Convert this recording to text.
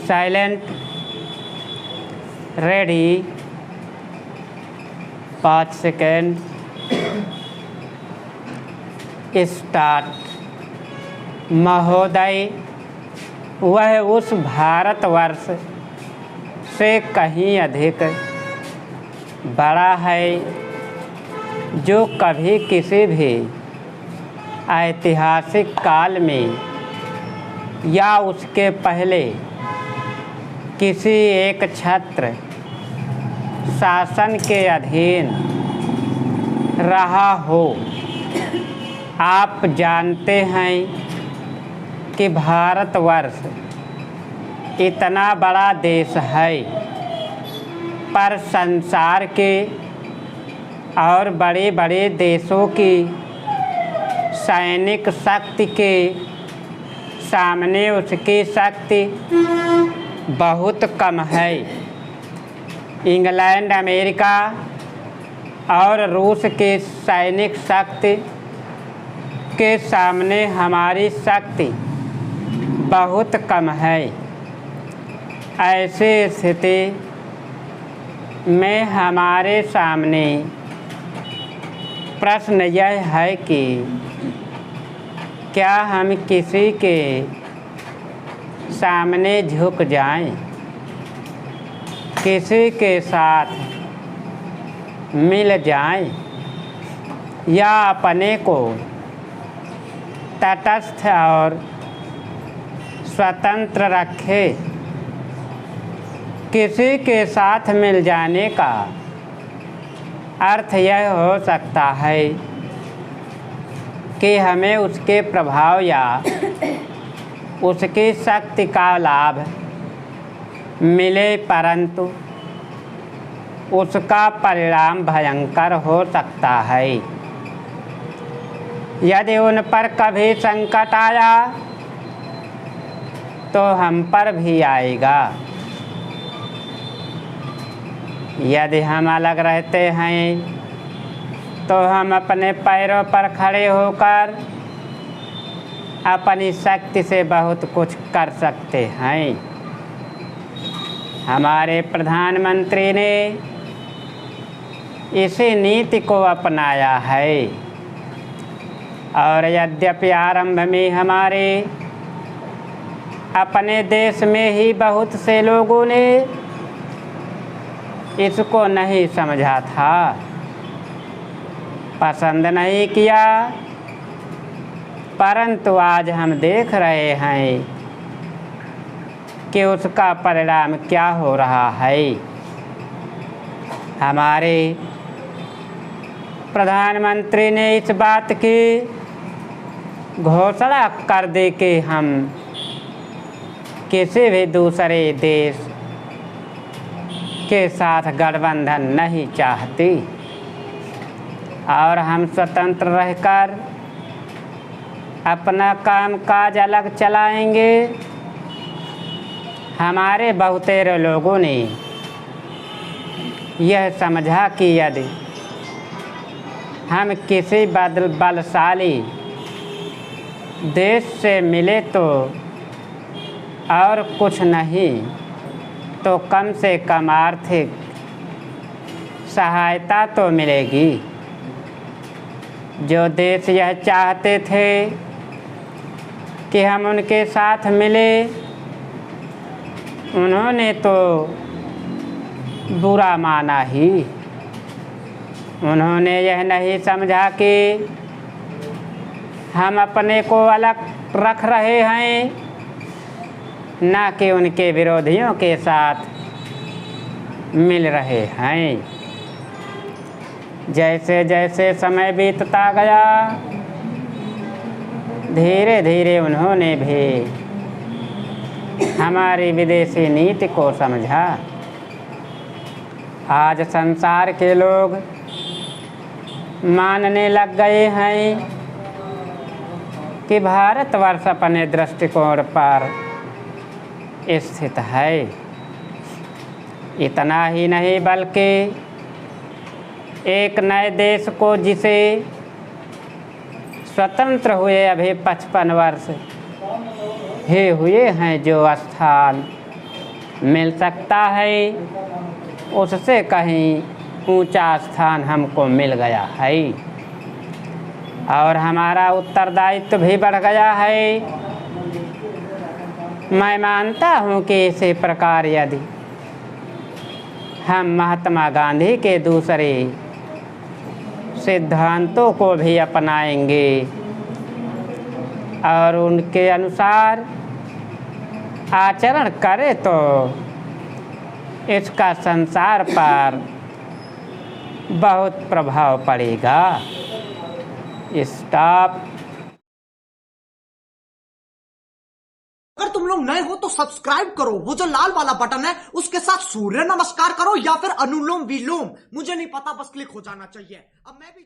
Silent, ready, 5 second, start. महोदय, वह उस भारतवर्ष से कहीं अधिक बड़ा है जो कभी किसी भी ऐतिहासिक काल में या उसके पहले किसी एक छत्र शासन के अधीन रहा हो। आप जानते हैं कि भारतवर्ष इतना बड़ा देश है, पर संसार के और बड़े बड़े देशों की सैनिक शक्ति के सामने उसकी शक्ति बहुत कम है। इंग्लैंड, अमेरिका और रूस के सैनिक शक्ति के सामने हमारी शक्ति बहुत कम है। ऐसी स्थिति में हमारे सामने प्रश्न यह है कि क्या हम किसी के सामने झुक जाएं, किसी के साथ मिल जाएं, या अपने को तटस्थ और स्वतंत्र रखें। किसी के साथ मिल जाने का अर्थ यह हो सकता है कि हमें उसके प्रभाव या उसकी शक्ति का लाभ मिले, परंतु उसका परिणाम भयंकर हो सकता है। यदि उन पर कभी संकट आया तो हम पर भी आएगा। यदि हम अलग रहते हैं तो हम अपने पैरों पर खड़े होकर अपनी शक्ति से बहुत कुछ कर सकते हैं। हमारे प्रधानमंत्री ने इसी नीति को अपनाया है, और यद्यपि आरंभ में हमारे अपने देश में ही बहुत से लोगों ने इसको नहीं समझा था, पसंद नहीं किया, परंतु आज हम देख रहे हैं कि उसका परिणाम क्या हो रहा है। हमारे प्रधानमंत्री ने इस बात की घोषणा कर दी कि हम किसी भी दूसरे देश के साथ गठबंधन नहीं चाहती, और हम स्वतंत्र रहकर अपना कामकाज अलग चलाएंगे। हमारे बहुतेरे लोगों ने यह समझा कि यदि हम किसी बलशाली देश से मिले तो और कुछ नहीं तो कम से कम आर्थिक सहायता तो मिलेगी। जो देश यह चाहते थे कि हम उनके साथ मिले, उन्होंने तो बुरा माना ही। उन्होंने यह नहीं समझा कि हम अपने को अलग रख रहे हैं, ना कि उनके विरोधियों के साथ मिल रहे हैं। जैसे जैसे समय बीतता गया, धीरे धीरे उन्होंने भी हमारी विदेशी नीति को समझा। आज संसार के लोग मानने लग गए हैं कि भारतवर्ष अपने दृष्टिकोण पर स्थित है। इतना ही नहीं बल्कि एक नए देश को, जिसे स्वतंत्र हुए अभी 55 वर्ष ही हुए हैं, जो स्थान मिल सकता है, उससे कहीं ऊंचा स्थान हमको मिल गया है और हमारा उत्तरदायित्व भी बढ़ गया है। मैं मानता हूँ कि इसी प्रकार यदि हम महात्मा गांधी के दूसरे सिद्धांतों को भी अपनाएंगे और उनके अनुसार आचरण करें तो इसका संसार पर बहुत प्रभाव पड़ेगा। स्टॉप। अगर तुम लोग नए हो तो सब्सक्राइब करो, वो जो लाल वाला बटन है उसके साथ सूर्य नमस्कार करो या फिर अनुलोम विलोम, मुझे नहीं पता, बस क्लिक हो जाना चाहिए। अब मैं भी